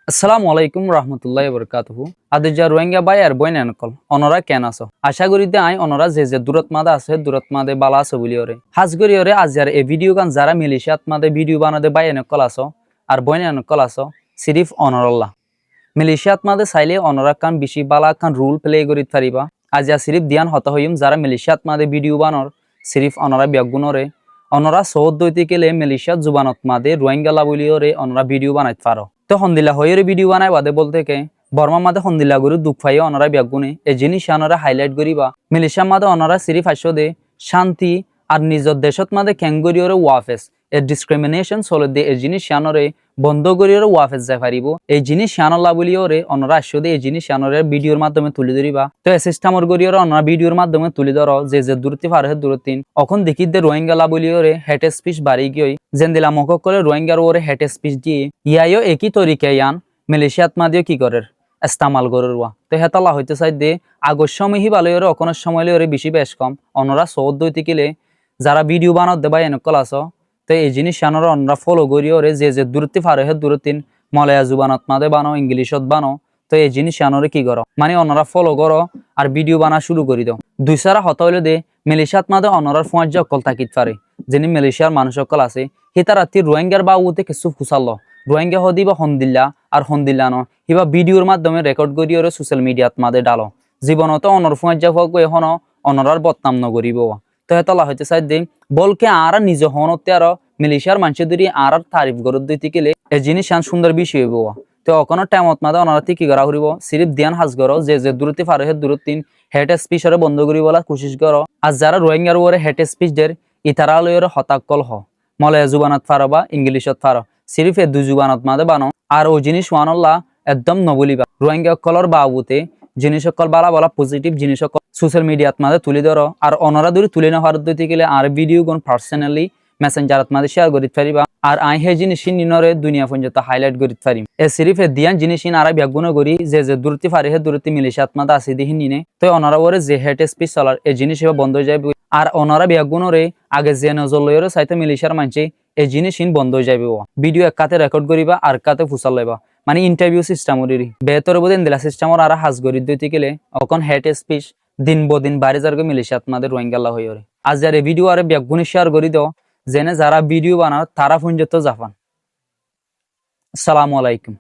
আসসালামু আলাইকুম রহমতুল্লাহি বরকাতুহু। আদিজা রোহিঙ্গা ভাই আর বইন এনকল অনরা কেন আছো আশা করিতে আই অনরা যে দূরত মাদা আছে দূরত মাদে বালা আছে বলি ওরে হাজ করি ওরে আজার এ ভিডিও গান যারা মিলিশিয়াত মাদে ভিডিও বানাদে ভাই এনকল আছো আর বইন এনকল আছো সিরিফ অনরল্লাহ মিলিশিয়াত মাদে চাইলে অনরা কান বেশি বালা কান রুল প্লে করিত পারিবা আজিয়া সিরিফ দিয়ান হত হইম যারা মিলিশিয়াত মাদে ভিডিও বানর সিরিফ অনরা বিয়াগুনরে অনরা সৌদ দইতে গেলে মিলিশিয়াত জুবানত মাদে রোহিঙ্গা লাবলি ওরে অনরা ভিডিও বানাইত পারো তো হন্দিলা হয়ের ভিডিও বানাই বাদে বলতে কে বর্মা মাদে হন্দিলা গরু দুঃখ পাইও অনরা ব্যাগুনে এই জিনিস অনরা হাইলাইট করিবা মিলিশিয়া মাদে অনরা সিরিফ আসো দে শান্তি আর নিজের দেশত মাদে ক্যাঙ্গরিওরে ওয়াফেস এ ডিসক্রিমিনেশন চলে দে এই জিনিস আনরে বন্ধ করিওরে ওয়াফেস যাই পারিব এই জিনিস আনলা বলিওরে অনরা আসো দে এই জিনিস আনরে ভিডিওর মাধ্যমে তুলে ধরিবা তো এই সিস্টেমর গরিওরে অনরা ভিডিওর মাধ্যমে তুলে ধরো যে দূরতি পার হে দূরতিন এখন দেখি দে রোহিঙ্গা লা বলিওরে হেট স্পিচ বাড়ি গই যেন দিলা মক করে রোহিঙ্গার ওরে হেট স্পিচ দিয়ে ইয়াইও একই তরিকে ইয়ান মিলিশিয়াত মাদিও কি করে ইস্তেমাল গরুয়া তো হেতালা হইতে চাই দে আগর সময় হি ভালো ওরে অকনের সময় ওরে বেশি বেশ কম অনরা সৌদ দইতে গেলে যারা ভিডিও বানাত দেবা এনেকল আছো তো এই জিনিস আনরা অনরা ফলো করি ওরে যে দূরতি পারে হে দূরতিন মলয়া জুবানত মাদে বানো ইংলিশত বানো তো এই জিনিস আনরে কি করো মানে অনরা ফলো করো আর ভিডিও বানা শুরু করি দাও দুই সারা হত হইলে দে মিলিশিয়াত মাদে অনরার ফুয়াজ অকল তাকিত পারে যিনি মালয়েশিয়ার মানুষ অকল আছে হিতা রাত্রি রোহিঙ্গার বাবুতে কিছু ফুসাল রোহিঙ্গা হদিবা হন্দিল্লা আর হন্দিল্লা ন হিবা ভিডিওর মাধ্যমে রেকর্ড করি ওরে সোশ্যাল মিডিয়াত মাদে ডালো জীবনত অনর ফুয়াজ হোক এখন অনরার বদনাম নগরিব তো হেতলা হইতে চাই দে বলকে আর নিজ হনতে আর মিলিশিয়ার মানুষ ধরি আর তারিফ গরত দিতে গেলে এই জিনিস আন সুন্দর বিষয় হইব তো অকন টাইমত মাদে অনরা কি করা করিব সিরিফ ধ্যান হাজ করো যে দূরতি পারে হে দূরতিন হেড স্পিচরে বন্ধ করি বলা কোশিশ করো আর যারা রোহিঙ্গার ওরে হেড স্পিচ দের ইতারালয়ের হতাকল হ মলয়া জুবানত ফারো বা ইংলিশত ফারো সিরিফ এ দুই জুবানত মাদে বানো আর ও জিনিস ওয়ানল্লা একদম নবলিবা রোহিঙ্গা কলর বাবুতে জিনিস সকল বালা বলা পজিটিভ জিনিস সকল সোশ্যাল মিডিয়াত মাদে তুলে ধরো আর অনরা দূরে তুলে না ভারত দিতে গেলে আর ভিডিও কোন পার্সোনালি মেসেঞ্জারত মাদে শেয়ার করিতে পারিবা আর আই হে জিনিস নিনরে দুনিয়া পর্যন্ত হাইলাইট করিতে পারিম এ সিরিফ এ দিয়ান জিনিস আর ব্যাগুণ করি যে দূরতি ফারি হে দূরতি মিলিশিয়াত মাদে আসি দিহি নিনে তো অনরা ওরে যে হেড স্পিচ চলার এই জিনিস বন্ধ হয়ে যাবে আর অনরা ব্যাগুণরে আগে যে নজর লইরে চাইতে মিলিশিয়ার মানছে এই জিনিস বন্ধ হয়ে যাবে ভিডিও একাতে রেকর্ড করিবা আর কাতে ফুসাল লইবা মানে ইন্টারভিউ সিস্টেম ওরি বেতর বদিন দিলা সিস্টেমর আর হাজ গরি দিতে গেলে অকন হেড স্পিচ দিন বদিন বাড়ি যারগে মিলিশিয়াত মাদে রোহিঙ্গাল্লা হই ওরে আজ যার এই ভিডিও আর ব্যাগুণ শেয়ার করি দাও জেনে যারা ভিডিও বানাও তারা ফোন যেত জাপান। আসসালামু আলাইকুম।